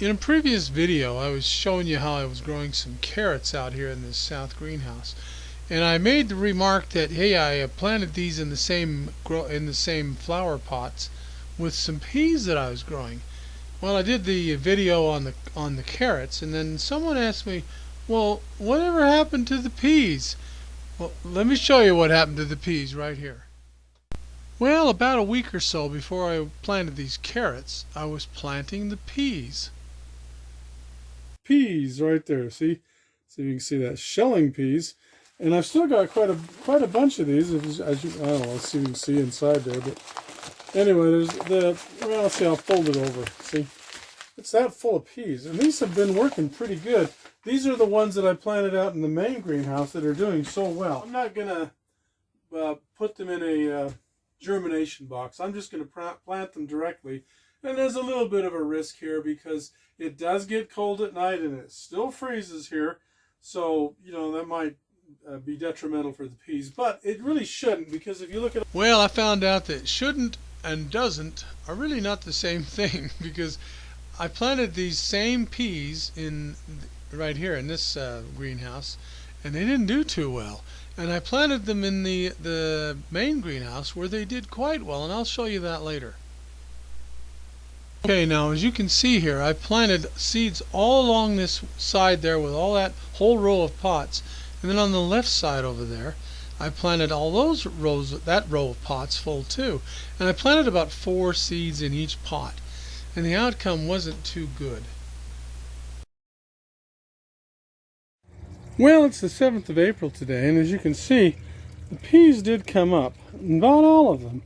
In a previous video, I was showing you how I was growing some carrots out here in this south greenhouse, and I made the remark that hey, I planted these in the same flower pots with some peas that I was growing. Well, I did the video on the carrots, and then someone asked me, "Well, whatever happened to the peas?" Well, let me show you what happened to the peas right here. Well, about a week or so before I planted these carrots, I was planting the peas. Peas right there. See if you can see that, shelling peas. And I've still got quite a bunch of these. As you, I don't know, let's see if you can see inside there. But anyway, there's well, let's see, I'll fold it over. See, it's that full of peas, and these have been working pretty good. These are the ones that I planted out in the main greenhouse that are doing so well. I'm not gonna put them in a germination box. I'm just gonna plant them directly. And there's a little bit of a risk here because it does get cold at night and it still freezes here. So, you know, that might be detrimental for the peas. But it really shouldn't, because if you look at... Well, I found out that shouldn't and doesn't are really not the same thing, because I planted these same peas right here in this greenhouse, and they didn't do too well. And I planted them in the main greenhouse where they did quite well, and I'll show you that later. Okay, now as you can see here, I planted seeds all along this side there with all that whole row of pots, and then on the left side over there I planted all those rows, that row of pots full too, and I planted about 4 seeds in each pot, and the outcome wasn't too good. Well, it's the 7th of April today, and as you can see, the peas did come up, not all of them.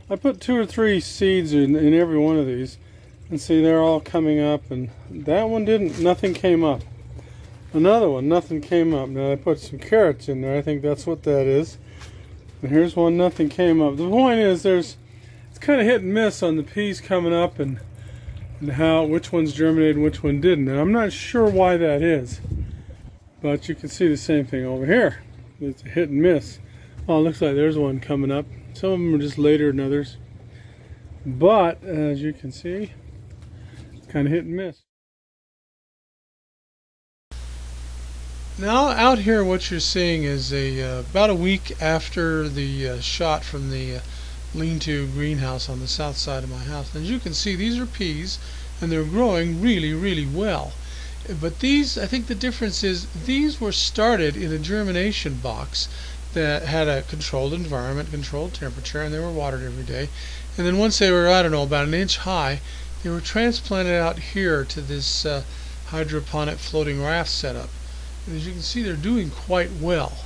I put 2 or 3 seeds in every one of these. And see, they're all coming up, and that one didn't, nothing came up. Another one, nothing came up. Now I put some carrots in there, I think that's what that is. And here's one, nothing came up. The point is, it's kind of hit and miss on the peas coming up, and which ones germinated and which one didn't. And I'm not sure why that is. But you can see the same thing over here. It's a hit and miss. Oh, it looks like there's one coming up. Some of them are just later than others. But, as you can see, kind of hit and miss. Now out here what you're seeing is about a week after the shot from the lean-to greenhouse on the south side of my house. And as you can see, these are peas and they're growing really well. But these, I think the difference is these were started in a germination box that had a controlled environment, controlled temperature, and they were watered every day. And then once they were, I don't know, about an inch high, they were transplanted out here to this hydroponic floating raft setup. And as you can see, they're doing quite well.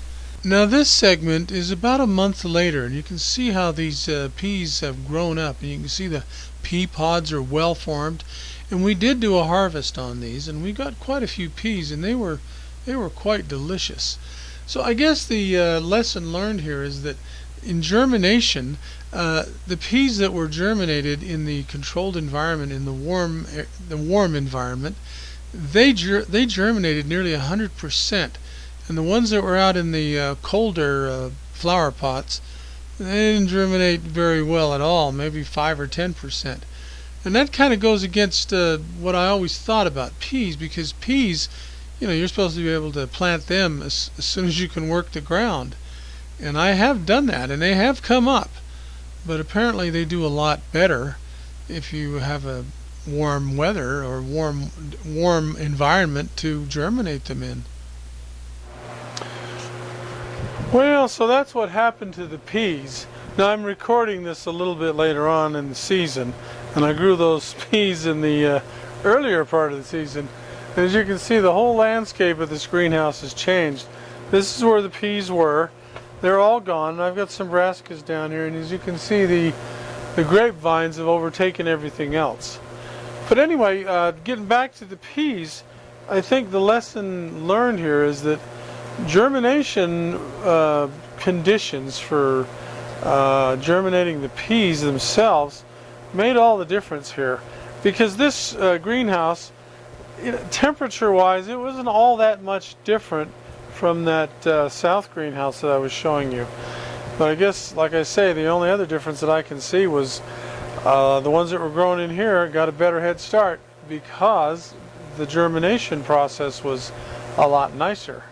Now this segment is about a month later, and you can see how these peas have grown up, and you can see the pea pods are well formed. And we did do a harvest on these, and we got quite a few peas, and they were quite delicious. So I guess the lesson learned here is that in germination, the peas that were germinated in the controlled environment, in the warm environment, they germinated nearly 100%, and the ones that were out in the colder flower pots, they didn't germinate very well at all, maybe 5 or 10%. And that kind of goes against what I always thought about peas, because peas, you know, you're supposed to be able to plant them as soon as you can work the ground. And I have done that, and they have come up. But apparently they do a lot better if you have a warm weather or warm environment to germinate them in. Well, so that's what happened to the peas. Now I'm recording this a little bit later on in the season, and I grew those peas in the earlier part of the season. And as you can see, the whole landscape of this greenhouse has changed. This is where the peas were. They're all gone. I've got some brassicas down here, and as you can see, the grapevines have overtaken everything else. But anyway, getting back to the peas, I think the lesson learned here is that germination conditions for germinating the peas themselves made all the difference here. Because this greenhouse, temperature-wise, it wasn't all that much different from that south greenhouse that I was showing you. But I guess, like I say, the only other difference that I can see was the ones that were grown in here got a better head start because the germination process was a lot nicer.